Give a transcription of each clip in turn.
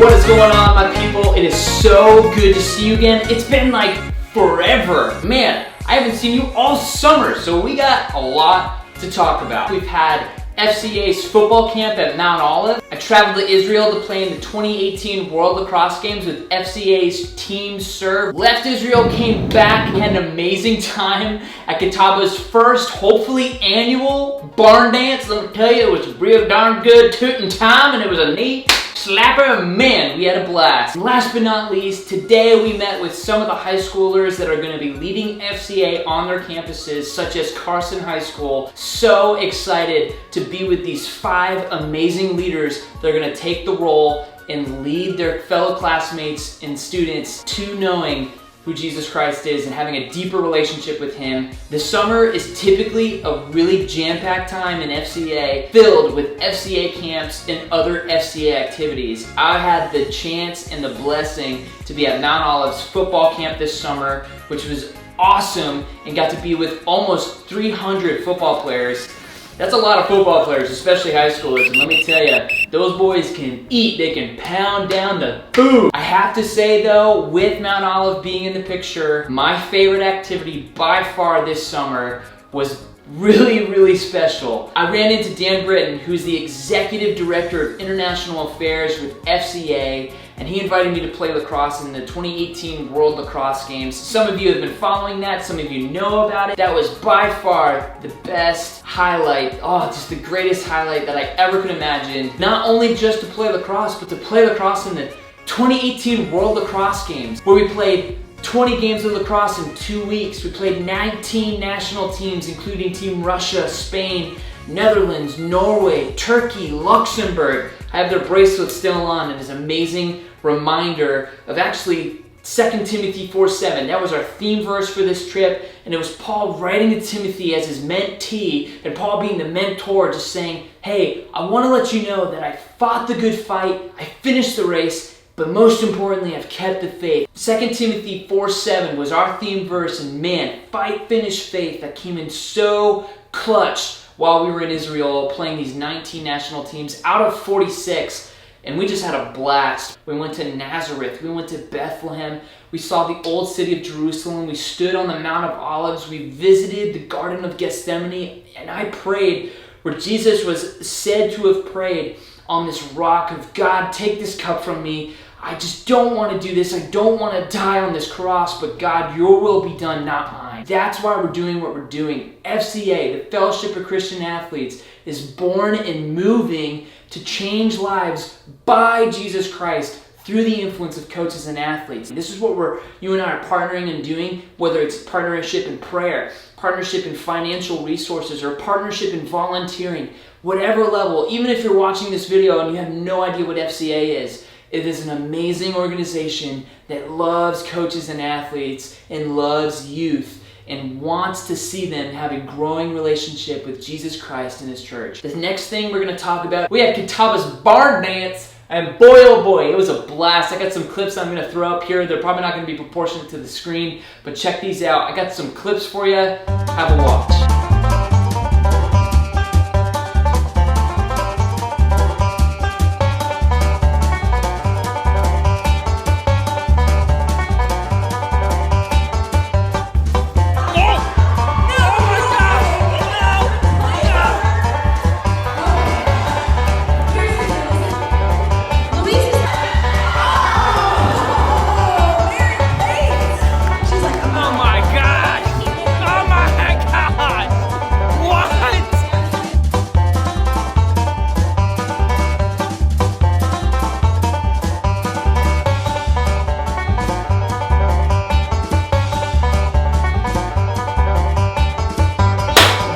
What is going on, my people? It is so good to see you again. It's been like forever. Man, I haven't seen you all summer, so we got a lot to talk about. We've had FCA's football camp at Mount Olive. I traveled to Israel to play in the 2018 World Lacrosse Games with FCA's Team Serve. Left Israel, came back, had an amazing time at Kataba's first, hopefully annual barn dance. Let me tell you, it was a real darn good tootin' time, and it was a neat slapper. Man, we had a blast. And last but not least, today we met with some of the high schoolers that are going to be leading FCA on their campuses, such as Carson High School. So excited to be with these 5 amazing leaders that are going to take the role and lead their fellow classmates and students to knowing who Jesus Christ is and having a deeper relationship with Him. The summer is typically a really jam-packed time in FCA, filled with FCA camps and other FCA activities. I had the chance and the blessing to be at Mount Olive's football camp this summer, which was awesome, and got to be with almost 300 football players. That's a lot of football players, especially high schoolers, and let me tell you, those boys can eat, they can pound down the food. I have to say though, with Mount Olive being in the picture, my favorite activity by far this summer was really special. I ran into Dan Britton, who's the Executive Director of International Affairs with FCA, and he invited me to play lacrosse in the 2018 World Lacrosse Games. Some of you have been following that, some of you know about it. That was by far the best highlight, just the greatest highlight that I ever could imagine. Not only just to play lacrosse, but to play lacrosse in the 2018 World Lacrosse Games, where we played 20 games of lacrosse in 2 weeks. We played 19 national teams, including Team Russia, Spain, Netherlands, Norway, Turkey, Luxembourg. I have their bracelets still on, and it's an amazing reminder of actually 2 Timothy 4:7. That was our theme verse for this trip, and it was Paul writing to Timothy as his mentee, and Paul being the mentor, just saying, hey, I want to let you know that I fought the good fight, I finished the race, but most importantly, I've kept the faith. 2 Timothy 4:7 was our theme verse, and man, fight, finish, faith, that came in so clutch while we were in Israel playing these 19 national teams out of 46, and we just had a blast. We went to Nazareth, we went to Bethlehem, we saw the old city of Jerusalem, we stood on the Mount of Olives, we visited the Garden of Gethsemane, and I prayed where Jesus was said to have prayed on this rock of, God, take this cup from me. I just don't want to do this. I don't want to die on this cross, but God, your will be done, not mine. That's why we're doing what we're doing. FCA, the Fellowship of Christian Athletes, is born and moving to change lives by Jesus Christ through the influence of coaches and athletes. And this is what you and I are partnering and doing, whether it's partnership in prayer, partnership in financial resources, or partnership in volunteering, whatever level. Even if you're watching this video and you have no idea what FCA is, it is an amazing organization that loves coaches and athletes and loves youth and wants to see them have a growing relationship with Jesus Christ and His church. The next thing we're going to talk about, we had Kataba's barn dance, and boy oh boy, it was a blast. I got some clips I'm going to throw up here. They're probably not going to be proportionate to the screen, but check these out. I got some clips for you. Have a watch.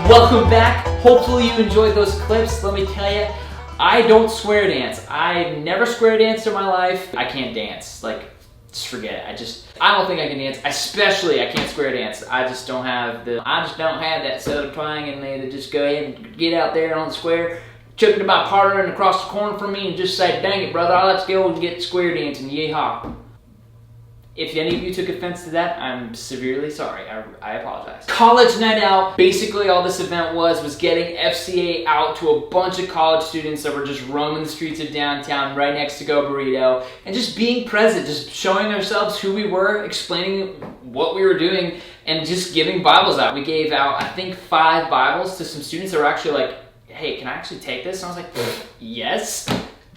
Welcome back. Hopefully you enjoyed those clips. Let me tell you, I don't square dance. I never square danced in my life. I can't dance. Just forget it. I don't think I can dance. Especially, I can't square dance. I just don't have that satisfying in me to just go ahead and get out there on the square, chuck it to my partner and across the corner from me and just say, dang it, brother, let's go and get square dancing. Yeehaw. If any of you took offense to that, I'm severely sorry. I apologize. College night out. Basically all this event was getting FCA out to a bunch of college students that were just roaming the streets of downtown right next to Go Burrito, and just being present, just showing ourselves who we were, explaining what we were doing, and just giving Bibles out. We gave out, I think, 5 Bibles to some students that were actually like, hey, can I actually take this? And I was like, yes.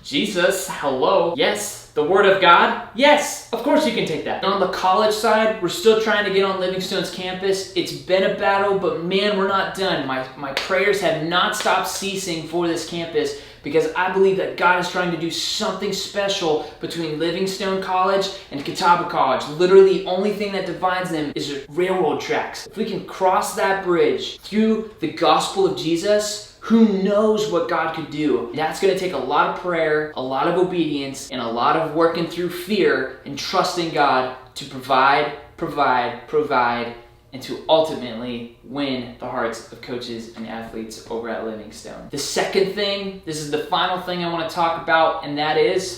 Jesus, hello. Yes. The Word of God? Yes, of course you can take that. And on the college side, we're still trying to get on Livingstone's campus. It's been a battle, but man, we're not done. My prayers have not stopped ceasing for this campus because I believe that God is trying to do something special between Livingstone College and Catawba College. Literally, the only thing that divides them is railroad tracks. If we can cross that bridge through the gospel of Jesus, who knows what God could do? That's going to take a lot of prayer, a lot of obedience, and a lot of working through fear and trusting God to provide, and to ultimately win the hearts of coaches and athletes over at Livingstone. The second thing, this is the final thing I want to talk about, and that is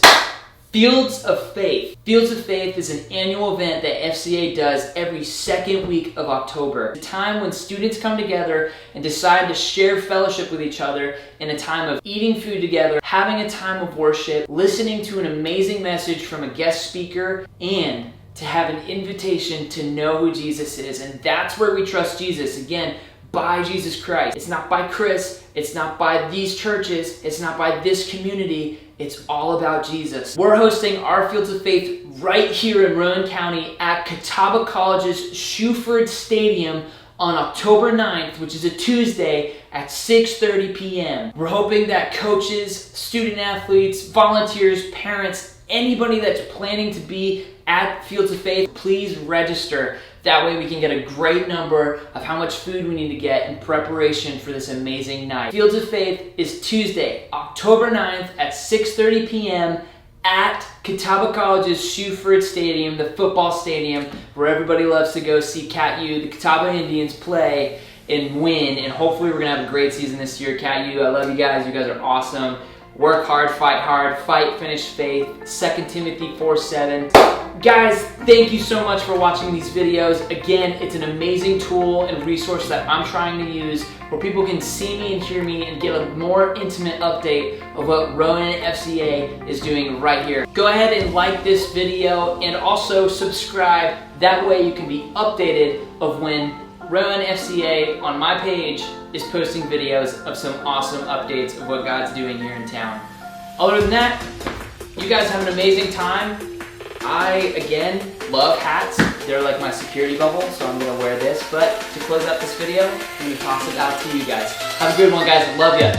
Fields of Faith. Fields of Faith is an annual event that FCA does every second week of October. It's a time when students come together and decide to share fellowship with each other in a time of eating food together, having a time of worship, listening to an amazing message from a guest speaker, and to have an invitation to know who Jesus is. And that's where we trust Jesus. Again, by Jesus Christ. It's not by Chris. It's not by these churches. It's not by this community. It's all about Jesus. We're hosting our Fields of Faith right here in Rowan County at Catawba College's Shuford Stadium on October 9th, which is a Tuesday at 6:30 p.m. We're hoping that coaches, student athletes, volunteers, parents, anybody that's planning to be at Fields of Faith, please register. That way we can get a great number of how much food we need to get in preparation for this amazing night. Fields of Faith is Tuesday, October 9th at 6:30 p.m. at Catawba College's Shuford Stadium, the football stadium where everybody loves to go see Cat U, the Catawba Indians, play and win. And hopefully we're going to have a great season this year. Cat U, I love you guys. You guys are awesome. Work hard, fight, finish faith. 2 Timothy 4:7. Guys, thank you so much for watching these videos. Again, it's an amazing tool and resource that I'm trying to use where people can see me and hear me and get a more intimate update of what Rowan FCA is doing right here. Go ahead and like this video and also subscribe. That way you can be updated of when Rowan FCA on my page is posting videos of some awesome updates of what God's doing here in town. Other than that, you guys have an amazing time. I, again, love hats. They're like my security bubble, so I'm gonna wear this. But to close out this video, I'm gonna toss it out to you guys. Have a good one, guys. Love ya.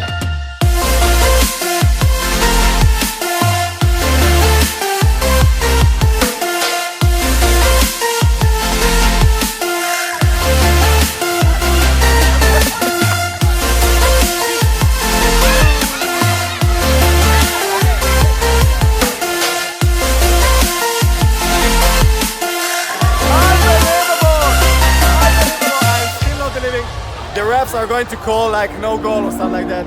The refs are going to call like no goal or something like that.